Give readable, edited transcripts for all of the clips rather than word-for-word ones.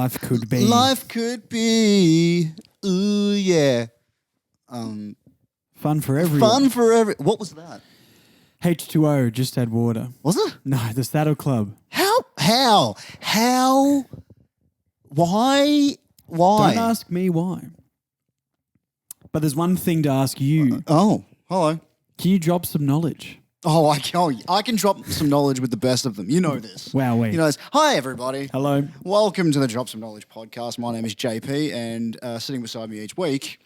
Life could be. Life could be. Ooh, yeah. Fun for everyone. What was that? H2O, just add water. Was it? No, the Saddle Club. How? Why? Don't ask me why. But there's one thing to ask you. Hello. Can you drop some knowledge? Oh, I can drop some knowledge with the best of them. You know this. Wow, You know this. Hi, everybody. Hello. Welcome to the Drop Some Knowledge podcast. My name is JP, and sitting beside me each week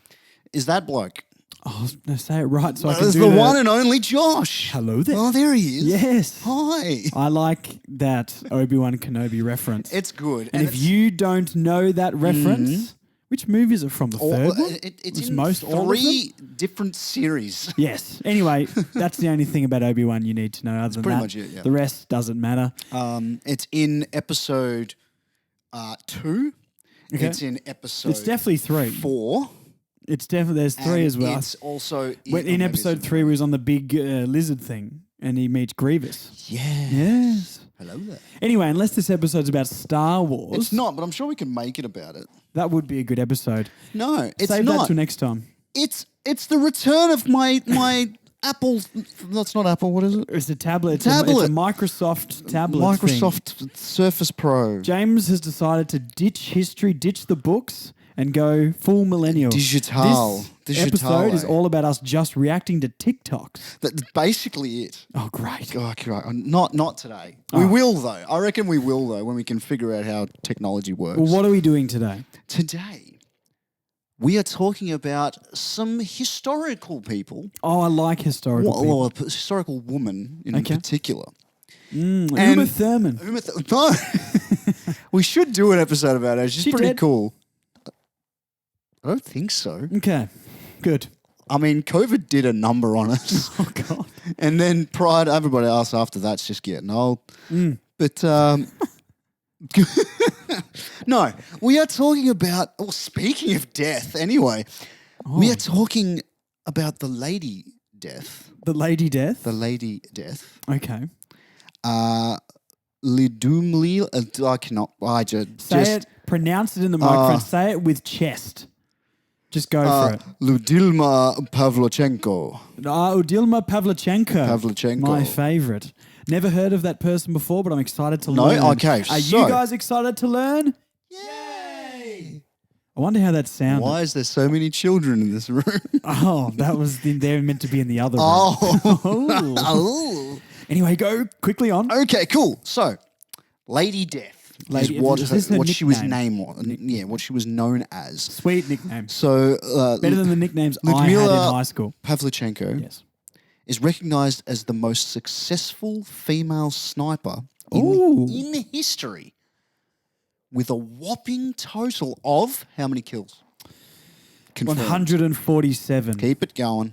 is that bloke. Oh, no, say it right so I can There's do the one and only Josh. Hello there. Oh, there he is. Yes. Hi. I like that Obi-Wan Kenobi reference. It's good. And if you don't know that reference, which movie is it from? The third one? It's in three different series. Yes. Anyway, that's the only thing about Obi-Wan you need to know. Other than pretty that, much it, yeah. The rest doesn't matter. It's in episode 2. Okay. It's in episode It's definitely 3. 4. It's definitely, there's 3 as well. It's also in episode 3, where he's on the big lizard thing and he meets Grievous. Yes. Hello there. Anyway, unless this episode's about Star Wars. It's not, but I'm sure we can make it about it. That would be a good episode. No, it's Save not. that till next time. It's the return of my Apple. That's not Apple. What is it? It's a tablet. It's Tablet. a Microsoft tablet Microsoft Surface Pro. James has decided to ditch history, ditch the books, and go full millennial. Digital. This episode is all about us just reacting to TikToks. That's basically it. Oh, great. Oh, right. Not today. We will, though. I reckon we will, though, when we can figure out how technology works. Well, what are we doing today? Today, we are talking about some historical people. Oh, I like historical people. Well, a historical woman in particular. Uma Thurman. No. We should do an episode about her. She's pretty cool. I don't think so. Okay, good. I mean, COVID did a number on us. Oh, God. And then prior to everybody else after that's just getting old. But no, we are talking about, well, speaking of death anyway, we are talking about the Lady Death. The Lady Death? The Lady Death. Okay. Lyudmila, I cannot, Say it, pronounce it in the microphone, say it with chest. Just go for it. Lyudmila Pavlichenko. Lyudmila Pavlichenko. My favourite. Never heard of that person before, but I'm excited to learn. Okay. Are you guys excited to learn? Yay! I wonder how that sounded. Why is there so many children in this room? Oh, that was they're meant to be in the other room. Oh. Anyway, go quickly on. Okay, cool. So, Lady Death. What she was what she was known as. Sweet nickname. So better than the nicknames I had in high school. Pavlichenko is recognized as the most successful female sniper in history, with a whopping total of how many kills? Confirmed. 147. Keep it going.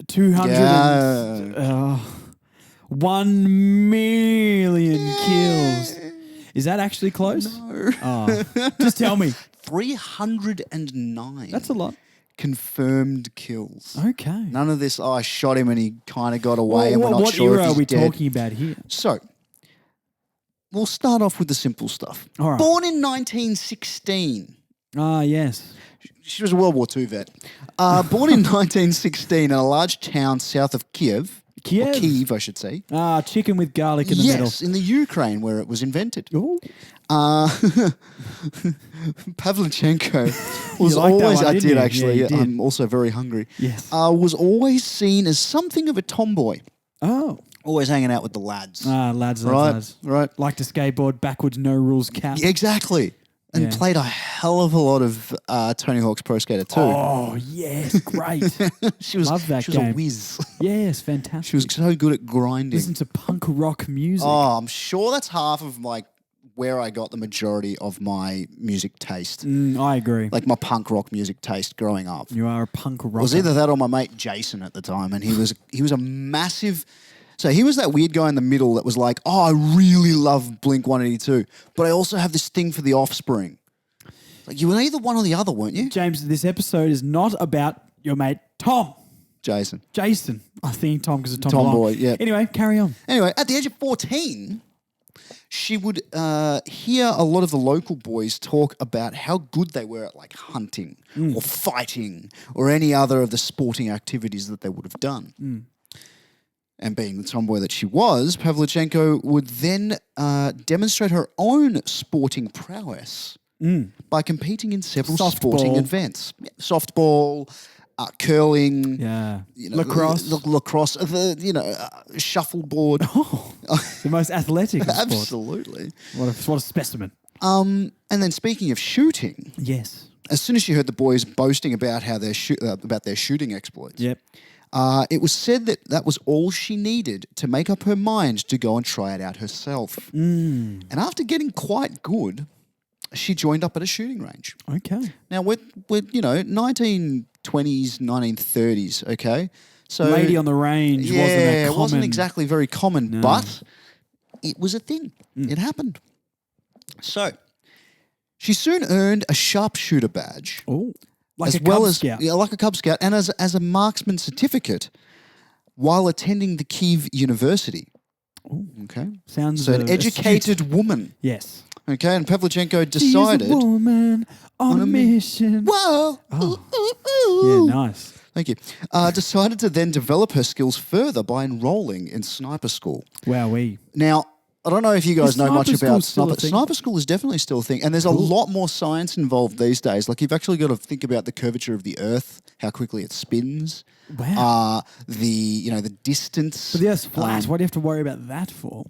200. 1 million kills. Is that actually close? No. Oh. Just tell me. 309. That's a lot. Confirmed kills. Okay. None of this, I shot him and he kind of got away and we're not what sure era if he's are we dead. talking about here? So, we'll start off with the simple stuff. All right. Born in 1916. Ah, yes. She was a World War II vet. Born in 1916 in a large town south of Kiev. Or Kyiv, I should say. Ah, chicken with garlic in the middle. Yes, in the Ukraine where it was invented. Ooh. Pavlichenko was always, I did actually, yeah, I'm also very hungry. Yes. Was always seen as something of a tomboy. Oh. Always hanging out with the lads. Ah, lads. Right. Like to skateboard, backwards, no rules cap. Yeah, exactly. And played a hell of a lot of Tony Hawk's Pro Skater 2. Oh, yes, great. Love that She was game. a whiz. Yes, fantastic. She was so good at grinding. Listen to punk rock music. Oh, I'm sure that's half of where I got the majority of my music taste. I agree. Like my punk rock music taste growing up. You are a punk rocker. It was either that or my mate Jason at the time, and he was a massive. So he was that weird guy in the middle that was like, oh, I really love Blink-182, but I also have this thing for the Offspring. Like you were either one or the other, weren't you? James, this episode is not about your mate Tom. Jason. I think Tom because of Tom Tomboy, yeah. Anyway, carry on. Anyway, at the age of 14, she would hear a lot of the local boys talk about how good they were at like hunting or fighting or any other of the sporting activities that they would have done. And being the tomboy that she was, Pavlichenko would then demonstrate her own sporting prowess by competing in several sporting events. Yeah, softball, curling, lacrosse, shuffleboard. The most athletic of sport. Absolutely. What a specimen. And then speaking of shooting, yes, as soon as she heard the boys boasting about how about their shooting exploits, it was said that was all she needed to make up her mind to go and try it out herself. And after getting quite good, she joined up at a shooting range. Okay. Now we're 1920s, 1930s. Okay, so lady on the range wasn't it wasn't exactly very common, but it was a thing. It happened. So she soon earned a sharpshooter badge. Oh. Like as a well Cub as Scout. like a Cub Scout, and as a marksman certificate while attending the Kiev University. Ooh. Okay, Sounds so an educated woman. Yes. Okay, and Pavlichenko decided. She's a woman on a mission. Whoa! Yeah, nice. Thank you. Decided to then develop her skills further by enrolling in sniper school. Wowee. Now, I don't know if you guys know much about sniper. thing? Sniper school is definitely still a thing, and there's a lot more science involved these days. Like you've actually got to think about the curvature of the Earth, how quickly it spins. Wow. The distance. But the Earth's flat. What do you have to worry about that for?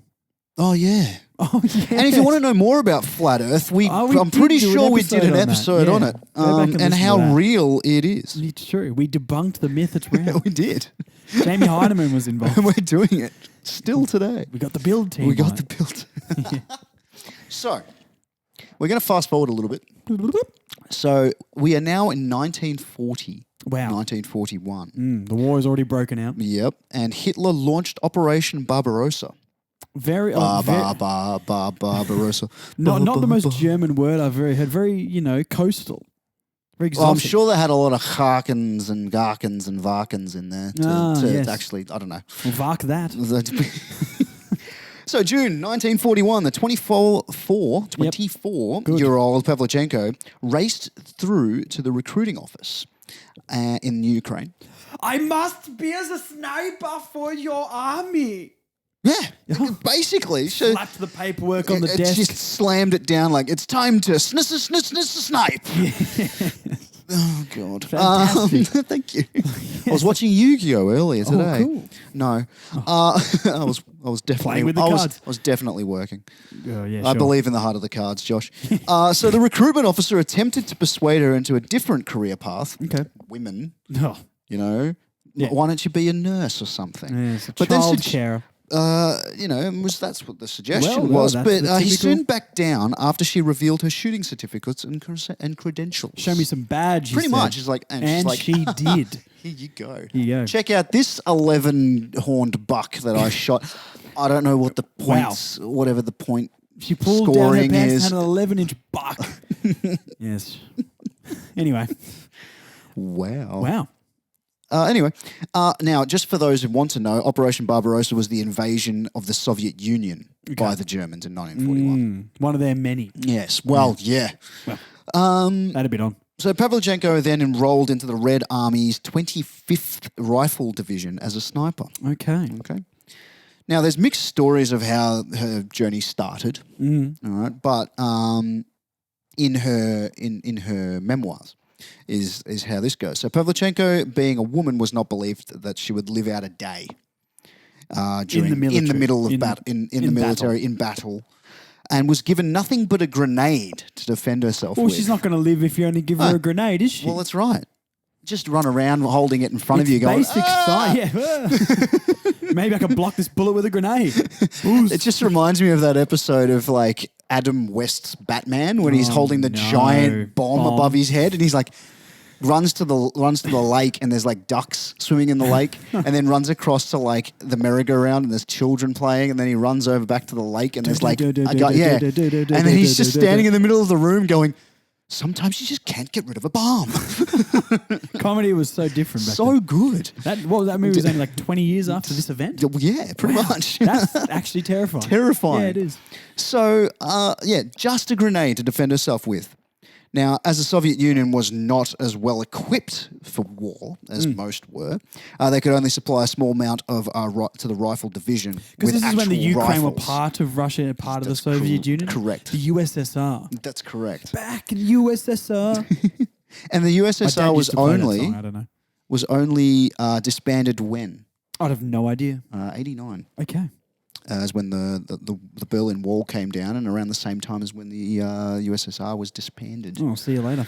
Oh yeah. Oh yeah. And if you want to know more about flat Earth, I'm pretty sure we did an episode on it, and how real it is. It's true. We debunked the myth it's real. We did. Jamie Heinemann was involved. And we're doing it still today. We got the build team. We got the build. So, we're going to fast forward a little bit. So, we are now in 1940. Wow. 1941. The war has already broken out. Yep. And Hitler launched Operation Barbarossa. Barbarossa. Not the most German word I've ever heard. Very, coastal. Very exotic. Well, I'm sure they had a lot of Harkens and Garkens and Varkens in there to actually, I don't know. Well, Vark that. So June 1941, the 24-year-old Pavlichenko raced through to the recruiting office in Ukraine. I must be as a sniper for your army. Yeah, basically. Slapped the paperwork on the desk. Just slammed it down like, it's time to snipe. Yes. Oh, God. Fantastic. Thank you. I was watching Yu-Gi-Oh! Earlier today. Oh, cool. No. I was definitely... Playing with the cards. I was definitely working. Oh, yeah, I believe in the heart of the cards, Josh. So the recruitment officer attempted to persuade her into a different career path. Okay. Women, Oh. Why don't you be a nurse or something? Yes, child carer. That's what the suggestion was. But he soon backed down after she revealed her shooting certificates and credentials. Show me some badge. Pretty much. She's like, and she did. Here you go. Here you go. Check out this 11-horned buck that I shot. I don't know what the points, whatever the point she pulled scoring down her pants is. and had an 11-inch buck. Yes. Anyway. Wow. Anyway, now, just for those who want to know, Operation Barbarossa was the invasion of the Soviet Union by the Germans in 1941. One of their many. Yes. Well, yeah. Well, that a bit on. So Pavlichenko then enrolled into the Red Army's 25th Rifle Division as a sniper. Okay. Now, there's mixed stories of how her journey started. All right, but in her memoirs is how this goes. So Pavlichenko, being a woman, was not believed that she would live out a day in the military in battle, and was given nothing but a grenade to defend herself with. She's not going to live if you only give her a grenade, is she? Well, that's right. Just run around holding it in front of you going, basic science. Yeah. Maybe I can block this bullet with a grenade. It just reminds me of that episode of like Adam West's Batman when he's holding the giant bomb above his head and he's like runs to the lake and there's like ducks swimming in the lake and then runs across to like the merry-go-round and there's children playing and then he runs over back to the lake and there's like a guy, and then he's just standing in the middle of the room going, sometimes you just can't get rid of a bomb. Comedy was so different back So then. good. That movie was only like 20 years after this event? Yeah, pretty much. That's actually terrifying. Terrifying. Yeah, it is. So, just a grenade to defend herself with. Now, as the Soviet Union was not as well equipped for war as most were, they could only supply a small amount of to the rifle division. Because this is when the Ukraine were rifles. part of Russia, part of the Soviet Union. Correct. The USSR. That's correct. Back in USSR. And the USSR was only disbanded when? I'd have no idea. 89. Okay. As when the Berlin Wall came down, and around the same time as when the USSR was disbanded. Oh, I'll see you later.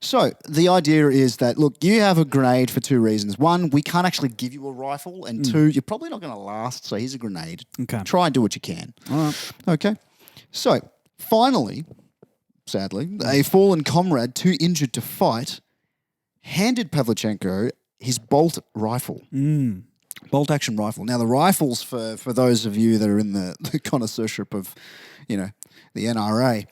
So the idea is that, look, you have a grenade for two reasons. One, we can't actually give you a rifle, and two, you're probably not going to last, so here's a grenade. Okay. Try and do what you can. All right. Okay. So finally, sadly, a fallen comrade, too injured to fight, handed Pavlichenko his bolt rifle. Bolt action rifle. Now, the rifles, for those of you that are in the connoisseurship of, the NRA,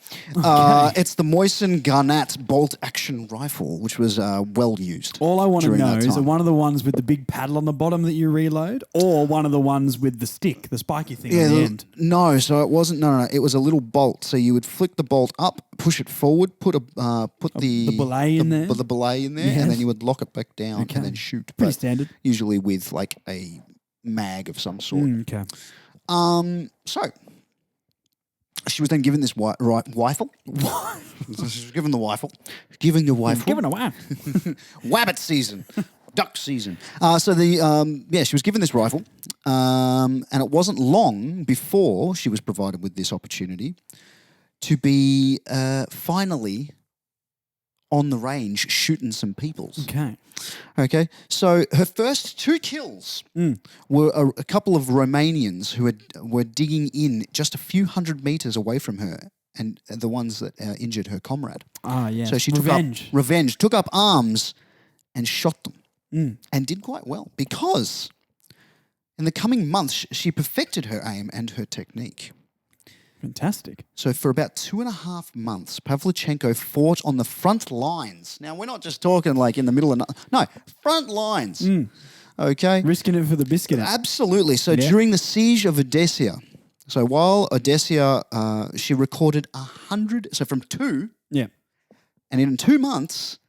it's the Moisen Garnat bolt action rifle, which was well used. All I want to know is it time. one of the ones with the big paddle on the bottom that you reload, or one of the ones with the stick, the spiky thing on the end? No, so it wasn't. No, it was a little bolt. So you would flick the bolt up, push it forward, put the belay in there, the belay in there, yes. and then you would lock it back down and then shoot. Pretty standard. Usually with like a mag of some sort. Okay. So she was then given this rifle. So she was given the rifle. Given the rifle. Given a whack. Wabbit season. Duck season. So she was given this rifle, and it wasn't long before she was provided with this opportunity to be finally on the range shooting some peoples. Okay. So her first two kills were a couple of Romanians who were digging in just a few hundred meters away from her, and the ones that injured her comrade. Ah, yes. So she took up arms and shot them, and did quite well because in the coming months she perfected her aim and her technique. Fantastic. So for about 2.5 months, Pavlichenko fought on the front lines. Now, we're not just talking like in the middle of... No, front lines. Okay? Risking it for the biscuit. Absolutely. So during the siege of Odessa, so while Odessa, she recorded 100... So from 2... Yeah. And in 2 months,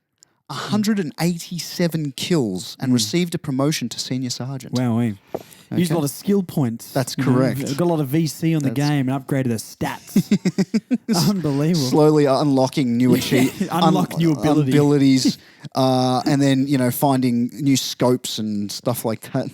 187 kills and received a promotion to senior sergeant. Wow, used a lot of skill points. That's correct. Got a lot of VC on the game and upgraded their stats. Unbelievable. Slowly unlocking new Unlock new abilities, and then finding new scopes and stuff like that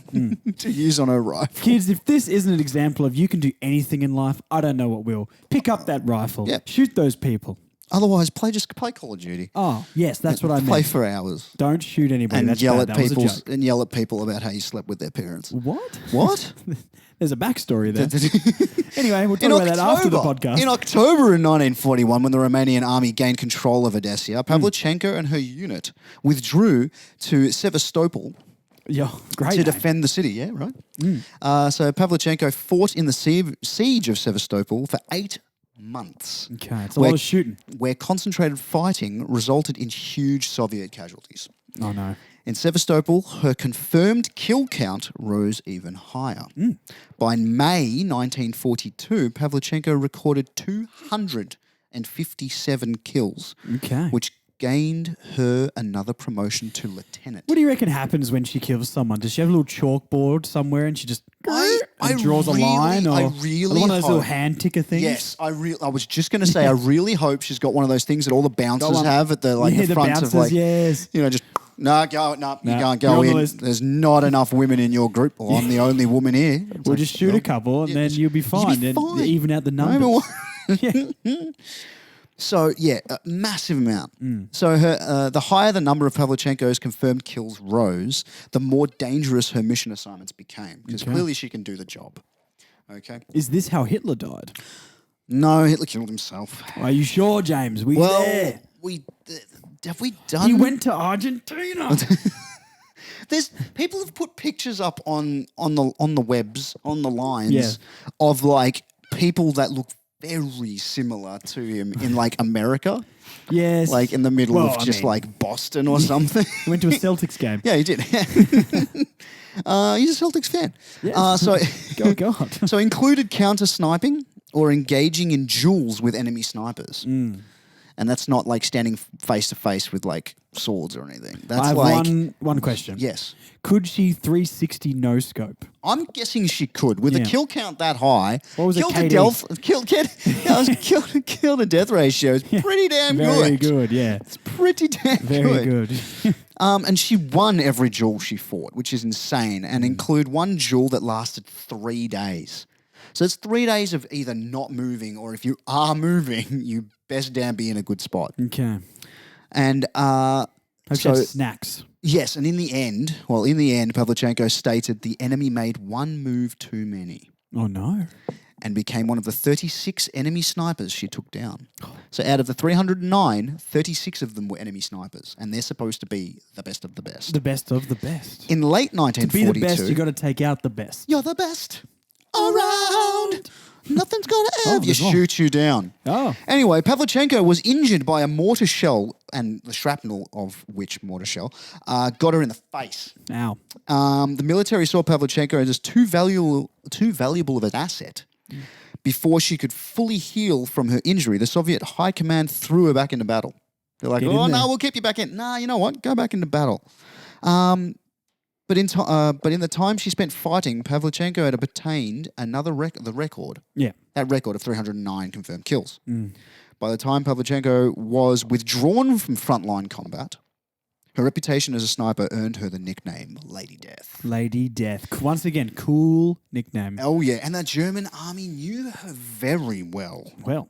to use on her rifle. Kids, if this isn't an example of you can do anything in life, I don't know what will. Pick up that rifle. Yeah. Shoot those people. Otherwise, play Call of Duty. Oh, yes, that's what I meant. Play for hours. Don't shoot anybody. And that's yell bad. at That was a people joke. and yell at people about how you slept with their parents. What? What? There's a backstory there. Anyway, we'll talk about that after the podcast. In October in 1941, when the Romanian army gained control of Odessa, Pavlichenko and her unit withdrew to Sevastopol to defend the city. Yeah, right. So Pavlichenko fought in the siege of Sevastopol for 8 months. Okay, it's a lot of shooting. Where concentrated fighting resulted in huge Soviet casualties. Oh, no. In Sevastopol, her confirmed kill count rose even higher. By May 1942, Pavlichenko recorded 257 kills, which gained her another promotion to lieutenant. What do you reckon happens when she kills someone? Does she have a little chalkboard somewhere and she just draws a line? Or one of those little hand ticker things? Yes, I was just going to say, I really hope she's got one of those things that all the bouncers have at the the front bouncers, of yes. Just you can't go in. There's not enough women in your group. Well, I'm the only woman here. We'll just shoot a couple and then you'll be fine. Even out the numbers. So, a massive amount. So the higher the number of Pavlichenko's confirmed kills rose, the more dangerous her mission assignments became. Because clearly she can do the job. Okay. Is this how Hitler died? No, Hitler killed himself. Are you sure, James? Have we done... He went to Argentina. People have put pictures up on the webs, on the lines, of like people that look very similar to him in like America. Yes. Like in the middle of just like Boston or something. He went to a Celtics game. Yeah, he did. He's a Celtics fan. Yes. So, oh, God. so included counter sniping or engaging in duels with enemy snipers. And that's not like standing face to face with like swords or anything. That's I have like one question. Yes. Could she 360 no scope? I'm guessing she could. With a kill count that high, What was it, KD? Kill to death ratio is pretty damn good. Very good, yeah. It's pretty damn Very good. And she won every duel she fought, which is insane, and include one duel that lasted 3 days. So it's 3 days of either not moving, or if you are moving, you best damn be in a good spot. Okay. And Hope she had snacks. yes, and in the end, Pavlichenko stated the enemy made one move too many. Oh, no. And became one of the 36 enemy snipers she took down. So out of the 309, 36 of them were enemy snipers, and they're supposed to be the best of the best. The best of the best. In late 1942... To be the best, you got to take out the best. You're the best around. Nothing's going to ever shoot you down. Oh. Anyway, Pavlichenko was injured by a mortar shell, and the shrapnel of which mortar shell got her in the face. Ow. The military saw Pavlichenko as too valuable of an asset. Before she could fully heal from her injury, the Soviet high command threw her back into battle. They're like, oh, no, we'll keep you back in. Nah, you know what? Go back into battle. But in the time she spent fighting, Pavlichenko had obtained the record. Yeah. That record of 309 confirmed kills. By the time Pavlichenko was withdrawn from frontline combat, her reputation as a sniper earned her the nickname Lady Death. Lady Death. Once again, cool nickname. Oh, yeah. And the German army knew her very well. Well.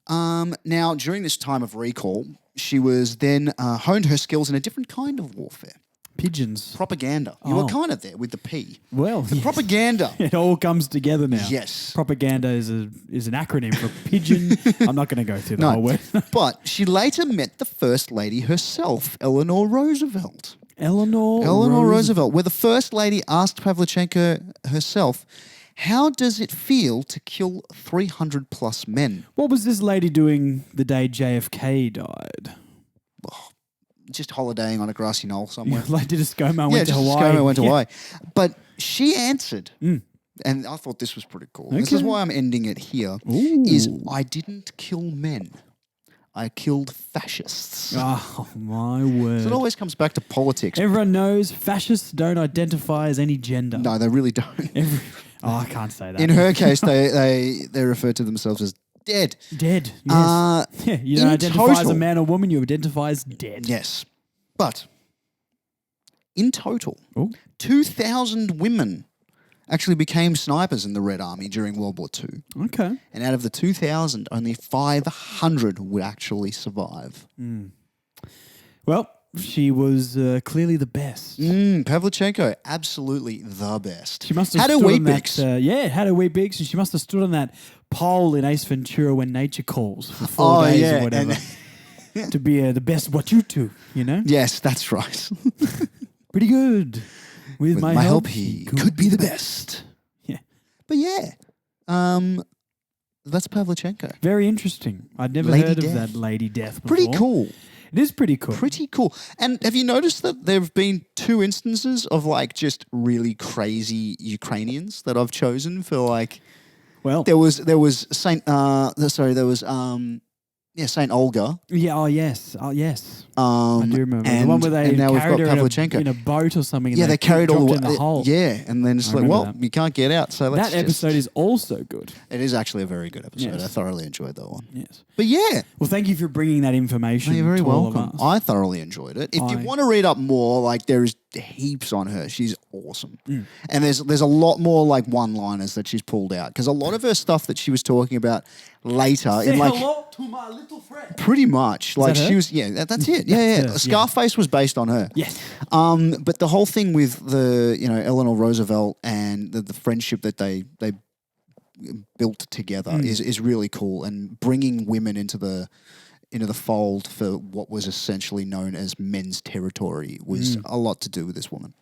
Now, during this time of recall, she was then honed her skills in a different kind of warfare. Pigeons. Propaganda. You were kind of there with the P. Well, yes. Propaganda. It all comes together now. Yes. Propaganda is an acronym for pigeon. I'm not going to go through the whole word. But she later met the First Lady herself, Eleanor Roosevelt. Eleanor Roosevelt, where the First Lady asked Pavlichenko herself, how does it feel to kill 300 plus men? What was this lady doing the day JFK died? Just holidaying on a grassy knoll somewhere. Like did a ScoMo went to Hawaii. ScoMo went to Hawaii. But she answered, and I thought this was pretty cool. Okay. This is why I'm ending it here, is I didn't kill men. I killed fascists. Oh, my word. So it always comes back to politics. Everyone knows fascists don't identify as any gender. No, they really don't. I can't say that. In her case, they refer to themselves as dead. Dead, yes. You don't identify as a man or woman, you identify as dead. Yes. But in total, 2,000 women actually became snipers in the Red Army during World War II. Okay. And out of the 2,000, only 500 would actually survive. Well, she was clearly the best. Pavlichenko, absolutely the best. She must have had her stood wheat on that, bix. had her wheat bix, and she must have stood on that pole in Ace Ventura when nature calls for 4 days or whatever. To be the best what you do, you know? Yes, that's right. Pretty good. With my help, he could be the best. Yeah. But yeah, that's Pavlichenko. Very interesting. I'd never heard of that Lady Death before. Pretty cool. It is pretty cool. Pretty cool. And have you noticed that there have been 2 instances of like just really crazy Ukrainians that I've chosen for like? Well, there was Saint Saint Olga. Yeah. Oh yes. I do remember the one where they carried her in a boat or something. And they carried all in the hole. Yeah, and then it's like, well, you can't get out. So that episode is also good. It is actually a very good episode. Yes. I thoroughly enjoyed that one. Yes. But yeah. Well, thank you for bringing that information. You're very to welcome. All of us. I thoroughly enjoyed it. If you want to read up more, like there is heaps on her. She's awesome. And there's a lot more like one-liners that she's pulled out because a lot of her stuff that she was talking about later Say in like hello to my little friend. Pretty much. Like she her? was that's it. Yeah. Scarface was based on her. Yes. But the whole thing with the, Eleanor Roosevelt and the friendship that they built together is really cool, and bringing women into the fold for what was essentially known as men's territory was a lot to do with this woman.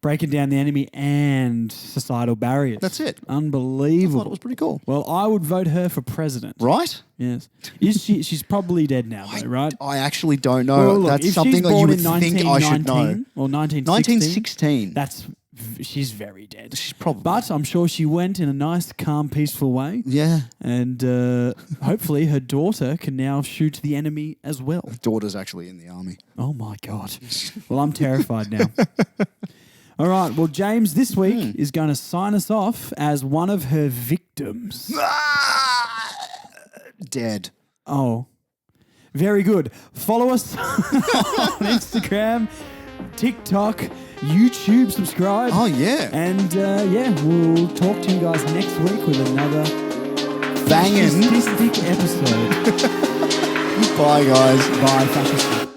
breaking down the enemy and societal barriers. That's it. I Unbelievable. thought it was pretty cool. Well, I would vote her for president. Right? Yes. She's probably dead now, though, right? I actually don't know. Well, look, That's if something she's that you born would in think I should know. 1919 or 1916, 1916. she's very dead. She's probably. But I'm sure she went in a nice, calm, peaceful way. Yeah. And hopefully her daughter can now shoot the enemy as well. Her daughter's actually in the army. Oh, my God. Well, I'm terrified now. All right. Well, James this week is going to sign us off as one of her victims. Dead. Oh, very good. Follow us on Instagram, TikTok, YouTube, subscribe. Oh, yeah. And we'll talk to you guys next week with another Banging statistic episode. Bye, guys. Bye, fascist.